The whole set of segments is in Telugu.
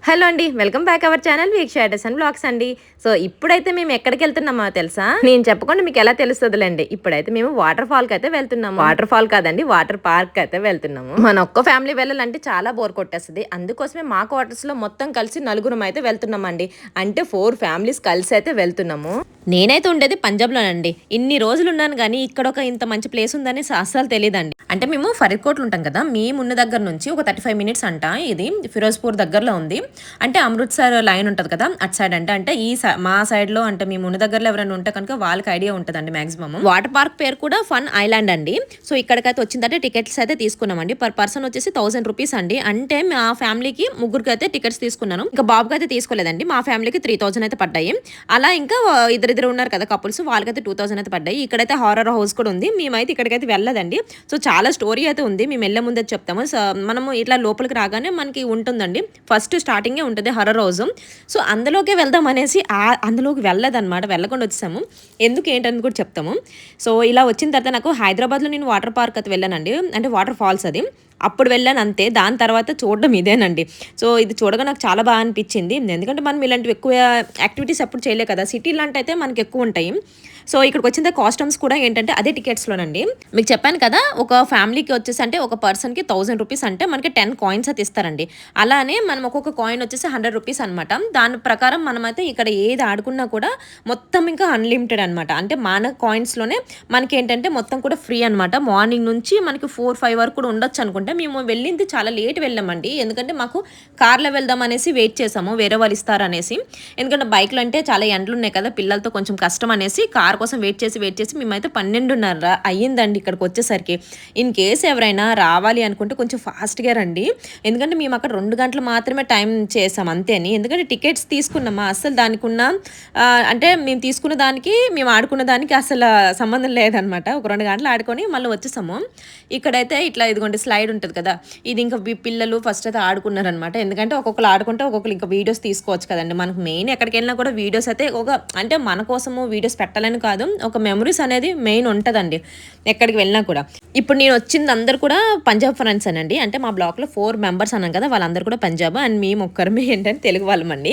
హలో అండి, welcome back our channel week shatters and blogs అండి. సో ఇప్పుడైతే మేము ఎక్కడికి వెళ్తున్నామో తెలుసా? నేను చెప్పకుండా మీకు ఎలా తెలుస్తుందిలేండి. ఇప్పుడైతే మేము వాటర్ ఫాల్ కి అయితే వెళ్తున్నాము. వాటర్ ఫాల్ కాదండి, వాటర్ పార్క్ అయితే వెళ్తున్నాము. మన ఒక్క ఫ్యామిలీ వెళ్ళాలంటే చాలా బోర్ కొట్టేస్తుంది. అందుకోసమే మా క్వార్టర్స్ లో మొత్తం కలిసి నలుగురం అయితే వెళ్తున్నామండి. అంటే 4 ఫ్యామిలీస్ కలిసి అయితే వెళ్తున్నాము. నేనైతే ఉండేది పంజాబ్ లోనండి. ఇన్ని రోజులు ఉన్నాను కానీ ఇక్కడ ఒక ఇంత మంచి ప్లేస్ ఉందని అస్సలు తెలియదండి. అంటే మేము ఫరీద్కోట్లో ఉంటాం కదా, మేమున్న దగ్గర నుంచి ఒక 35 మినిట్స్ అంట. ఇది ఫిరోజ్పూర్ దగ్గరలో ఉంది. అంటే అమృత్సర్ లైన్ ఉంటుంది కదా, అటు సైడ్ అంటే ఈ మా సైడ్ లో అంటే మేము ఉన్న దగ్గరలో ఎవరైనా ఉంటే కనుక వాళ్ళకి ఐడియా ఉంటుందండి మాక్సిమం. వాటర్ పార్క్ పేరు కూడా ఫన్ ఐలాండ్ అండి. సో ఇక్కడికైతే వచ్చిందంటే టికెట్స్ అయితే తీసుకున్నామండి. పర్ పర్సన్ వచ్చేసి 1000 రూపీస్ అండి. అంటే మా ఫ్యామిలీకి ముగ్గురికి అయితే టికెట్స్ తీసుకున్నాను. ఇంకా బాబుకి అయితే తీసుకోలేదండి. మా ఫ్యామిలీకి 3000 అయితే పడ్డాయి. అలా ఇంకా ఇద్దరు ఉన్నారు కదా కపుల్స్, వాళ్ళకైతే 2000 అయితే పడ్డాయి. ఇక్కడైతే హారర్ హౌస్ కూడా ఉంది. మేమైతే ఇక్కడికైతే వెళ్ళదండి. సో చాలా స్టోరీ అయితే ఉంది, మేము వెళ్ళే ముందే చెప్తాము. మనము ఇట్లా లోపలికి రాగానే మనకి ఉంటుందండి, ఫస్ట్ స్టార్టింగే ఉంటుంది హర్రర్ హౌస్. సో అందులోకే వెళ్దాం అనేసి అందులోకి వెళ్ళదన్నమాట, వెళ్ళకుండా వచ్చాము. ఎందుకు ఏంటని కూడా చెప్తాము. సో ఇలా వచ్చిన తర్వాత నాకు హైదరాబాద్లో నేను వాటర్ పార్క్ అయితే వెళ్ళానండి, అంటే వాటర్ ఫాల్స్ అది అప్పుడు వెళ్ళాను అంతే. దాని తర్వాత చూడడం ఇదేనండి. సో ఇది చూడగా నాకు చాలా బాగా అనిపించింది. ఎందుకంటే మనం ఇలాంటివి ఎక్కువ యాక్టివిటీస్ ఎప్పుడు చేయలే కదా, సిటీ లాంటి అయితే మనకి ఎక్కువ ఉంటాయి. సో ఇక్కడికి వచ్చిన కాస్ట్యూమ్స్ కూడా ఏంటంటే అదే టికెట్స్లోనండి. మీకు చెప్పాను కదా, ఒక ఫ్యామిలీకి వచ్చేసి అంటే ఒక పర్సన్కి 1000 రూపీస్ అంటే మనకి 10 కాయిన్స్ అయితే ఇస్తారండి. అలానే మనం ఒక్కొక్క కాయిన్ వచ్చేసి 100 రూపీస్ అనమాట. దాని ప్రకారం మనమైతే ఇక్కడ ఏది ఆడుకున్నా కూడా మొత్తం ఇంకా అన్లిమిటెడ్ అనమాట. అంటే మన కాయిన్స్లోనే మనకి ఏంటంటే మొత్తం కూడా ఫ్రీ అనమాట. మార్నింగ్ నుంచి మనకి 4-5 వరకు కూడా ఉండొచ్చు అనుకుంటే. మేము వెళ్ళింది చాలా లేట్ వెళ్ళామండి, ఎందుకంటే మాకు కార్లో వెళ్దాం అనేసి వెయిట్ చేసాము, వేరే వాళ్ళు ఇస్తారనేసి. ఎందుకంటే బైక్లో అంటే చాలా ఎండలు ఉన్నాయి కదా, పిల్లలతో కొంచెం కష్టం అనేసి కార్ కోసం వెయిట్ చేసి మేమైతే 12:30 అయ్యిందండి ఇక్కడికి వచ్చేసరికి. ఇన్ కేసు ఎవరైనా రావాలి అనుకుంటే కొంచెం ఫాస్ట్గా రండి, ఎందుకంటే మేము అక్కడ 2 గంటలు మాత్రమే టైం చేసాం అంతే అని. ఎందుకంటే టికెట్స్ తీసుకున్నామా, అసలు దానికి ఉన్న అంటే మేము తీసుకున్న దానికి మేము ఆడుకున్న దానికి అసలు సంబంధం లేదనమాట. ఒక 2 గంటలు ఆడుకొని మళ్ళీ వచ్చేసాము. ఇక్కడైతే ఇట్లా ఇదిగోండి స్లైడ్ ఉంటుంది కదా, ఇది ఇంకా పిల్లలు ఫస్ట్ అయితే ఆడుకున్నారనమాట. ఎందుకంటే ఒక్కొక్కరు ఆడుకుంటే ఒక్కొక్కరు ఇంకా వీడియోస్ తీసుకోవచ్చు కదండి. మనకు మెయిన్ ఎక్కడికి వెళ్ళినా కూడా వీడియోస్ అయితే అంటే మన కోసము వీడియోస్ పెట్టాలని కాదు, ఒక మెమరీస్ అనేది మెయిన్ ఉంటుందండి ఎక్కడికి వెళ్ళినా కూడా. ఇప్పుడు నేను వచ్చింది అందరు కూడా పంజాబ్ ఫ్రెండ్స్ అనండి. అంటే మా బ్లాక్లో 4 మెంబర్స్ అన్నాం కదా, వాళ్ళందరూ కూడా పంజాబ్, అండ్ మేము ఒక్కరమే ఏంటంటే తెలుగు వాళ్ళమండి.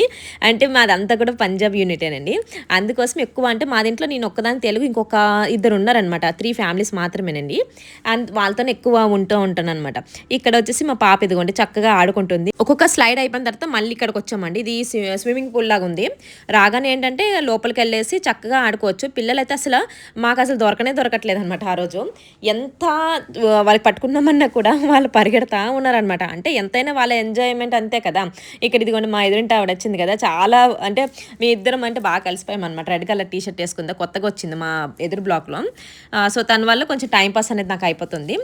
అంటే మాదంతా కూడా పంజాబ్ యూనిటేనండి. అందుకోసం ఎక్కువ అంటే మా దీంట్లో నేను ఒక్కదాని తెలుగు, ఇంకొక ఇద్దరు ఉన్నారనమాట. 3 ఫ్యామిలీస్ మాత్రమేనండి. అండ్ వాళ్ళతో ఎక్కువ ఉంటాను అనమాట. ఇక్కడ వచ్చేసి మా పాప ఇదిగోండి చక్కగా ఆడుకుంటుంది. ఒక్కొక్క స్లైడ్ అయిపోయిన తర్వాత మళ్ళీ ఇక్కడికి వచ్చామండి. ఇది స్విమ్మింగ్ పూల్ లాగా ఉంది. రాగానే ఏంటంటే లోపలికి వెళ్ళేసి చక్కగా ఆడుకోవచ్చు. పిల్లలు అయితే మాకు అసలు దొరకట్లేదు అనమాట. ఆ రోజు ఎంత వాళ్ళకి పట్టుకున్నామన్నా కూడా వాళ్ళు పరిగెడతా ఉన్నారనమాట. అంటే ఎంతైనా వాళ్ళ ఎంజాయ్మెంట్ అంతే కదా. ఇక్కడ ఇదిగోండి మా ఎదురింటి ఆవిడ వచ్చింది కదా, చాలా అంటే మీ ఇద్దరం అంటే బాగా కలిసిపోయాం అనమాట. రెడ్ కలర్ టీ షర్ట్ వేసుకుందా, కొత్తగా వచ్చింది మా ఎదురు బ్లాక్లో. సో తన వల్ల కొంచెం టైంపాస్ అనేది నాకు అయిపోతుంది.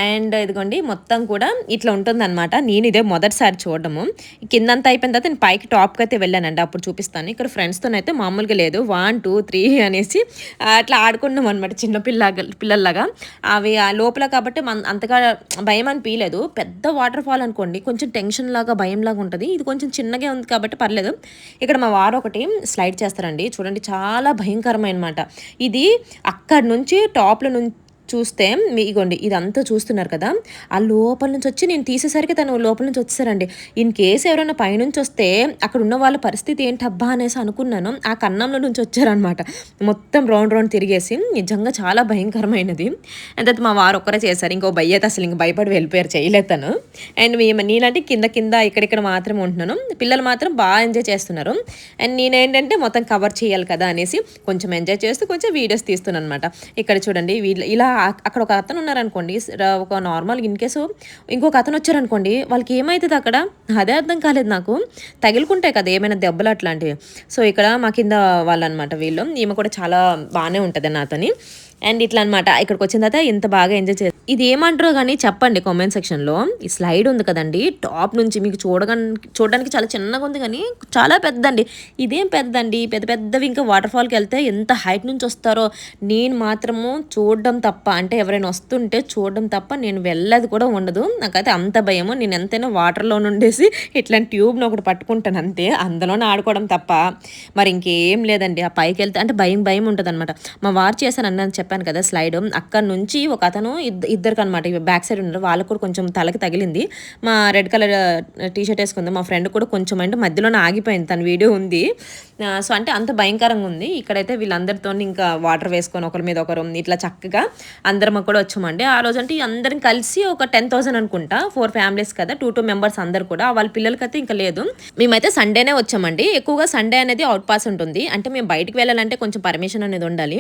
అండ్ ఇదిగోండి మొత్తం కూడా ఇట్లా ఉంటుందన్నమాట. నేను ఇదే మొదటిసారి చూడడము. కిందంతా అయిపోయిన తర్వాత నేను పైకి టాప్కి అయితే వెళ్ళానండి, అప్పుడు చూపిస్తాను. ఇక్కడ ఫ్రెండ్స్తోనైతే మామూలుగా లేదు, 1 2 3 అనేసి అట్లా ఆడుకున్నాం అనమాట చిన్న పిల్లల్లాగా. అవి ఆ లోపల కాబట్టి అంతగా భయం అనిపించలేదు. పెద్ద వాటర్ ఫాల్ అనుకోండి కొంచెం టెన్షన్ లాగా భయం లాగా ఉంటుంది. ఇది కొంచెం చిన్నగా ఉంది కాబట్టి పర్లేదు. ఇక్కడ మా వారు ఒకటి స్లైడ్ చేస్తారండి, చూడండి చాలా భయంకరమైన అనమాట. ఇది అక్కడ నుంచి టాప్ల నుంచి చూస్తే ఇగోండి ఇదంతా చూస్తున్నారు కదా, ఆ లోపల నుంచి వచ్చి నేను తీసేసరికి తను లోపల నుంచి వచ్చేసారండి. ఇన్ కేసు ఎవరైనా పైనుంచి వస్తే అక్కడ ఉన్న వాళ్ళ పరిస్థితి ఏంటబ్బా అనేసి అనుకున్నాను. ఆ కన్నంలో నుంచి వచ్చారనమాట, మొత్తం రౌండ్ తిరిగేసి. నిజంగా చాలా భయంకరమైనది. అంతే మా వారు ఒక్కరే చేశారు, ఇంకో భయ్య అయితే అసలు ఇంక భయపడి వెళ్ళిపోయారు, చేయలేదు తను. అండ్ నేనంటే కింద ఇక్కడిక్కడ మాత్రమే ఉంటున్నాను. పిల్లలు మాత్రం బాగా ఎంజాయ్ చేస్తున్నారు. అండ్ నేనేంటంటే మొత్తం కవర్ చేయాలి కదా అనేసి కొంచెం ఎంజాయ్ చేస్తూ కొంచెం వీడియోస్ తీస్తున్నాను అనమాట. ఇక్కడ చూడండి వీళ్ళు ఇలా అక్కడ ఒక అతను ఉన్నారనుకోండి, ఒక నార్మల్ ఇన్ కేసు ఇంకొక అతను వచ్చారనుకోండి, వాళ్ళకి ఏమవుతుంది అక్కడ అదే అర్థం కాలేదు నాకు. తగులుకుంటాయి కదా ఏమైనా దెబ్బలు అట్లాంటివి. సో ఇక్కడ మా కింద వాళ్ళు అనమాట వీళ్ళు. ఈమె కూడా చాలా బాగానే ఉంటుంది నాతోని. అండ్ ఇట్లా అనమాట. ఇక్కడికి వచ్చిన తర్వాత ఎంత బాగా ఎంజాయ్ చేస్తారు. ఇది ఏమంటారో కానీ చెప్పండి కామెంట్ సెక్షన్లో. ఈ స్లైడ్ ఉంది కదండి, టాప్ నుంచి మీకు చూడడానికి చాలా చిన్నగా ఉంది కానీ చాలా పెద్దండి. ఇదేం పెద్దండి, పెద్దవి ఇంకా వాటర్ ఫాల్కి వెళ్తే ఎంత హైట్ నుంచి వస్తారో. నేను మాత్రము చూడడం తప్ప, అంటే ఎవరైనా వస్తుంటే చూడడం తప్ప నేను వెళ్ళదు కూడా ఉండదు. నాకైతే అంత భయము. నేను ఎంతైనా వాటర్లో నుండేసి ఇట్లాంటి ట్యూబ్ని ఒకటి పట్టుకుంటాను అంతే, అందులోనే ఆడుకోవడం తప్ప మరి ఇంకేం లేదండి. ఆ పైకి వెళ్తే అంటే భయం ఉంటుంది అనమాట. మా వారు చేశాను అన్నాను చెప్పాను కదా స్లైడ్, అక్కడ నుంచి ఒక అతను ఇద్దరికి అనమాట బ్యాక్ సైడ్ ఉన్నారు, వాళ్ళకు కూడా కొంచెం తలకి తగిలింది. మా రెడ్ కలర్ టీ షర్ట్ వేసుకుంది మా ఫ్రెండ్ కూడా కొంచెం అంటే మధ్యలోనే ఆగిపోయింది, తన వీడియో ఉంది. సో అంటే అంత భయంకరంగా ఉంది. ఇక్కడైతే వీళ్ళందరితో ఇంకా వాటర్ వేసుకొని ఒకరి మీద ఒకరు ఇట్లా చక్కగా అందరం కూడా వచ్చామండి. ఆ రోజు అంటే అందరం కలిసి ఒక 10,000 అనుకుంటా, 4 ఫ్యామిలీస్ కదా, 2 మెంబర్స్ అందరు కూడా, వాళ్ళ పిల్లలకైతే ఇంకా లేదు. మేమైతే సండేనే వచ్చామండి. ఎక్కువగా సండే అనేది అవుట్ పాస్ ఉంటుంది, అంటే మేము బయటికి వెళ్ళాలంటే కొంచెం పర్మిషన్ అనేది ఉండాలి.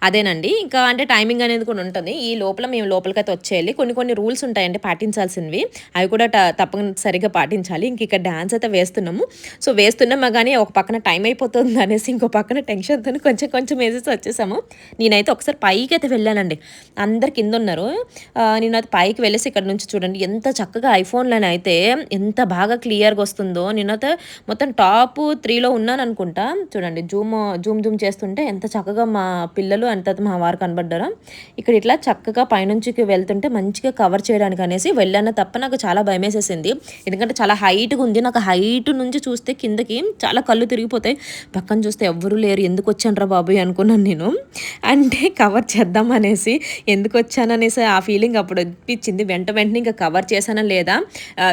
అదేనండి, ఇంకా అంటే టైమింగ్ అనేది కూడా ఉంటుంది. ఈ లోపల మేము లోపలికైతే వచ్చేయాలి. కొన్ని రూల్స్ ఉంటాయండి పాటించాల్సినవి, అవి కూడా తప్పనిసరిగా పాటించాలి. ఇంక ఇక్కడ డ్యాన్స్ అయితే వేస్తున్నాము. సో వేస్తున్నామా కానీ ఒక పక్కన టైం అయిపోతుంది అనేసి ఇంకో పక్కన టెన్షన్తో కొంచెం వేసేసి వచ్చేసాము. నేనైతే ఒకసారి పైకి అయితే వెళ్ళానండి, అందరు కింద ఉన్నారు. నేనైతే పైకి వెళ్ళేసి ఇక్కడ నుంచి చూడండి ఎంత చక్కగా ఐఫోన్లోనే అయితే ఎంత బాగా క్లియర్గా వస్తుందో. నేనైతే మొత్తం టాప్ 3లో ఉన్నాను అనుకుంటా. చూడండి జూమ్ చేస్తుంటే ఎంత చక్కగా మా పిల్లలు అంత మా వారు కనబడ్డారో. ఇక్కడ ఇట్లా చక్కగా పైనుంచికి వెళ్తుంటే మంచిగా కవర్ చేయడానికి అనేసి వెళ్ళాను తప్ప నాకు చాలా భయం వేసేసింది, ఎందుకంటే చాలా హైట్గా ఉంది. నాకు హైట్ నుంచి చూస్తే కిందకి చాలా కళ్ళు తిరిగిపోతాయి, పక్కన చూస్తే ఎవ్వరూ లేరు, ఎందుకు వచ్చానరా బాబు అనుకున్నాను నేను. అంటే కవర్ చేద్దాం అనేసి, ఎందుకు వచ్చాననేసి ఆ ఫీలింగ్ అప్పుడు అనిపించింది. వెంటనే ఇంకా కవర్ చేశానా లేదా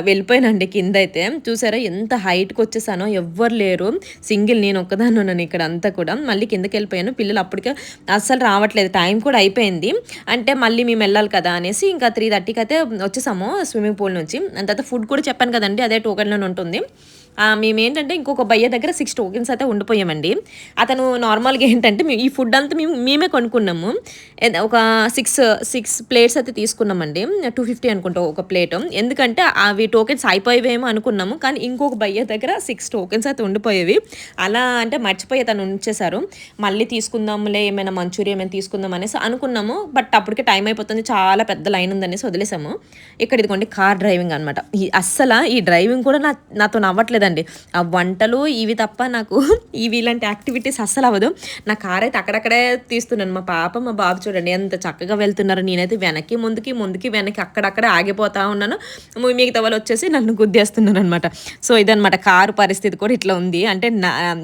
వెళ్ళిపోయానండి కింద. అయితే చూసారా ఎంత హైట్కి వచ్చేసానో, ఎవ్వరు లేరు, సింగిల్ నేను ఒక్కదాన్ని ఉన్నాను ఇక్కడ అంతా కూడా. మళ్ళీ కిందకి వెళ్ళిపోయాను, పిల్లలు అప్పటికే అస్సలు రావట్లేదు, టైం కూడా అయిపోయింది. అంటే మళ్ళీ మేము వెళ్ళాలి కదా అనేసి ఇంకా 3:30కి అయితే వచ్చేసాము స్విమ్మింగ్ పూల్ నుంచి. అంత తర్వాత ఫుడ్ కూడా చెప్పాను కదండి, అదే టోకెన్లోనే ఉంటుంది. మేమేంటంటే ఇంకొక భయ్య దగ్గర 6 టోకెన్స్ అయితే ఉండిపోయామండి. అతను నార్మల్గా ఏంటంటే ఈ ఫుడ్ అంతా మేమే కొనుక్కున్నాము. ఒక సిక్స్ ప్లేట్స్ అయితే తీసుకున్నామండి, 250 అనుకుంటా ఒక ప్లేట్. ఎందుకంటే అవి టోకెన్స్ అయిపోయేవేమో అనుకున్నాము, కానీ ఇంకొక భయ్య దగ్గర 6 టోకెన్స్ అయితే ఉండిపోయేవి. అలా అంటే మర్చిపోయి తను ఉంచేశారు. మళ్ళీ తీసుకుందాంలే, ఏమైనా మంచూరియా ఏమైనా తీసుకుందాం అనేసి అనుకున్నాము. బట్ అప్పటికే టైం అయిపోతుంది, చాలా పెద్ద లైన్ ఉందనేసి వదిలేసాము. ఇక్కడ ఇదిగోండి కార్ డ్రైవింగ్ అనమాట. అస్సలు ఈ డ్రైవింగ్ కూడా నాతో నవ్వట్లేదండి. ఆ వంటలు ఇవి తప్ప నాకు ఇలాంటి యాక్టివిటీస్ అస్సలు అవ్వదు. నా కార్ అయితే అక్కడక్కడే తీస్తున్నాను. మా పాప మా బాబు చూడండి ఎంత చక్కగా వెళ్తున్నారు. నేనైతే వెనక్కి ముందుకి వెనక్కి అక్కడక్కడే ఆగిపోతా ఉన్నాను. మిగతా వాళ్ళు వచ్చేసి నన్ను గుద్దేస్తున్నాను అనమాట. సో ఇదనమాట కారు పరిస్థితి కూడా ఇట్లా ఉంది. అంటే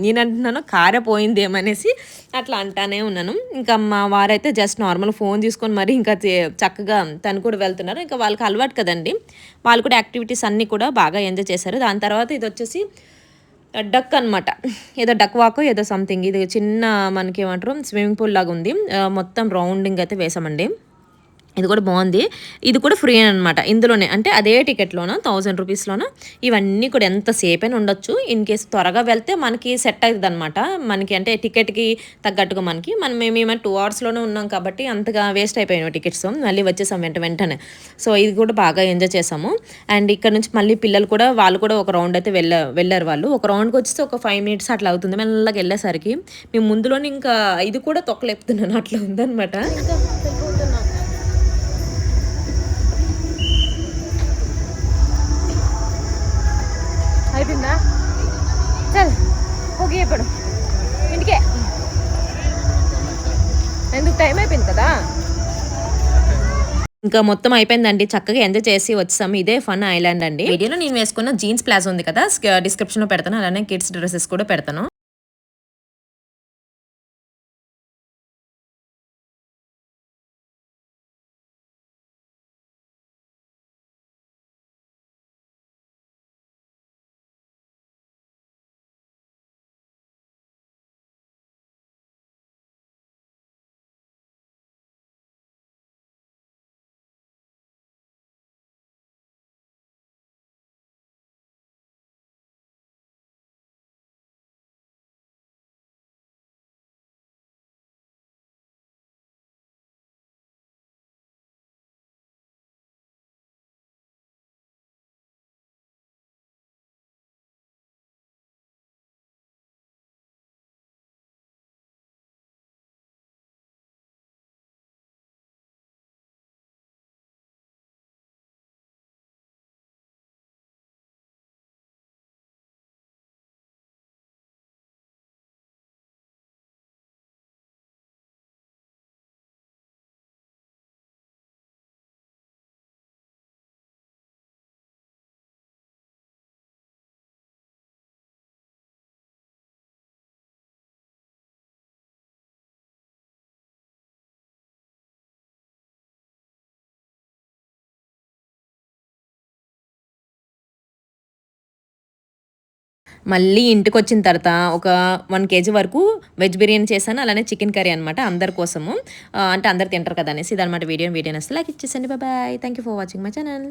నేను అంటున్నాను కారే పోయిందేమనేసి అట్లా అంటానే ఉన్నాను. ఇంకా మా వారైతే జస్ట్ నార్మల్ ఫోన్ తీసుకొని మరి ఇంకా చక్కగా తను కూడా వెళ్తున్నారు. ఇంకా వాళ్ళకి అలవాటు కదండి, వాళ్ళు కూడా యాక్టివిటీస్ అన్నీ కూడా బాగా ఎంజాయ్ చేశారు. దాని తర్వాత ఇది వచ్చేసి డక్ అనమాట, ఏదో డక్ వాక్ ఏదో సంథింగ్, ఇది చిన్న మనకి ఏమంటారు స్విమ్మింగ్ పూల్ లాగా ఉంది. మొత్తం రౌండింగ్ అయితే వేసామండి. ఇది కూడా బాగుంది. ఇది కూడా ఫ్రీ అనమాట ఇందులోనే, అంటే అదే టికెట్లోన 1000 రూపీస్లోన ఇవన్నీ కూడా ఎంతసేపు అయినా ఉండొచ్చు. ఇన్ కేసు త్వరగా వెళ్తే మనకి సెట్ అవుతుంది అనమాట, మనకి అంటే టికెట్కి తగ్గట్టుగా మేము 2 అవర్స్లోనే ఉన్నాం కాబట్టి అంతగా వేస్ట్ అయిపోయాయి టికెట్స్. మళ్ళీ వచ్చేసాం వెంటనే. సో ఇది కూడా బాగా ఎంజాయ్ చేసాము. అండ్ ఇక్కడ నుంచి మళ్ళీ పిల్లలు కూడా వాళ్ళు కూడా ఒక రౌండ్ అయితే వెళ్ళారు. వాళ్ళు ఒక రౌండ్కి వచ్చేసి ఒక 5 మినిట్స్ అట్లా అవుతుంది. మెల్లగా వెళ్ళేసరికి మేము ముందులోనే ఇంకా ఇది కూడా తొక్కలేపుతున్నాను అట్లా ఉందనమాట. అయిపోయిందా? చల్ ఓకే ఇప్పుడు ఇంటికే, ఎందుకు టైం అయిపోయింది కదా. ఇంకా మొత్తం అయిపోయిందండి, చక్కగా ఎంజాయ్ చేసి వచ్చాము. ఇదే ఫన్ ఐలాండ్ అండి. వీడియోలో నేను వేసుకున్న జీన్స్ ప్లాజో ఉంది కదా, డిస్క్రిప్షన్లో పెడతాను, అలానే కిడ్స్ డ్రెస్సెస్ కూడా పెడతాను. మళ్ళీ ఇంటికి వచ్చిన తర్వాత ఒక 1 kg వరకు వెజ్ బిర్యానీ చేశాను, అలానే చికెన్ కర్రీ అనమాట అందరి కోసము. అంటే అందరు తింటారు కదా అనేసి ఇదనమాట వీడియో నచ్చితే లైక్ ఇచ్చేసండి. Bye. Thank you for watching my channel.